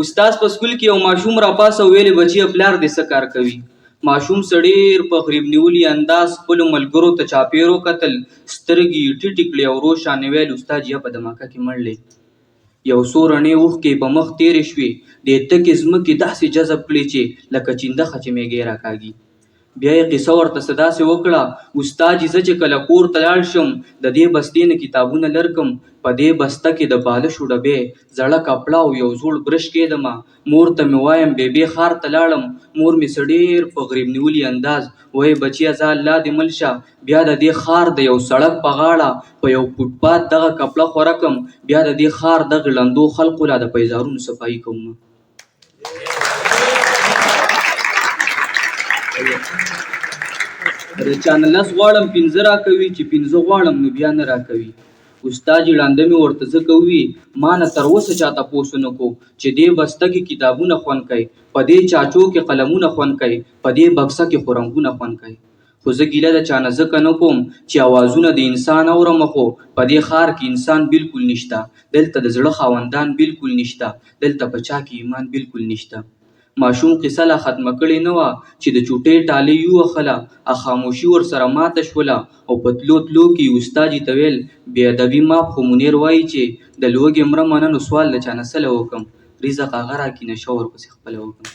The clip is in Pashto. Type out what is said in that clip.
استاد په سکول کې یو ماشوم را پاسه ویلې بچي پلار دې څه کار کوي. ماشوم سړیر په غریب نیولي انداز خپلو ملګرو ته چاپېرو کتل، سترګې یې ټیټې کړې او روښانه ویل استاد یا په دماکه کې مړلې. یو څو رڼې اوښکې په مخ تېرې شوې، د تکې ځمکې داسې جذب کړې چې لکه چندخه چې میږی راکاږي. بیا یې قصه ورته څه داسې وکړه، استاد زه چې کله کور ته لاړ شم د دې بستې نه کتابونه لرکم، په دې بسته کې د بالښو ډبې، زړه کپړه او یو زوړ برش کېدمه. مور ته مې وایم بیبي ښار ته لاړم. مور مې څه ډېر په غریب نیولي انداز وایي بچیه ځه الله دې مل شه، بیا د دې ښار د یو سړک په غاړه په یو فوټپات دغه کپړه خوره کم، بیا د دې ښار دغه ړندو خلقو لا د پیزارونو صفایي کوم. د چا نه لس غواړم پنځه راکوي، چې پنځه غواړم نو بیا نه راکوي. استاد ړانده مې ورته ځکه ووي ما نه تر اوسه چا تپوس ونه کو چې دې بسته کې کتابونه خوند کوي، په دې چاچو کې قلمونه خوند کوي، په دې بکسه کې خو رنګونه خوند کوي. خو زه ګیله د چا نه ځکه نه کوم چې اوازونه د انسان اورم، خو په دې ښار کې انسان بالکل نشته، دلته د زړه خاوندان بالکل نشته، دلته په چا کې ایمان بالکل نشته. ماشوم قصه لا ختمه کړې نه وه چې د چوټۍ ټالۍ یې ووهله، خاموشي ورسره ماته شوله او په تلو تلو کې استاد ته ویل بې ادبي ماف، خو منیر وایي چې د لوږې مړه منه نو سوال له چا نه سله وکم، رزق هغه راکړي نشه ورپسې خپله وکم.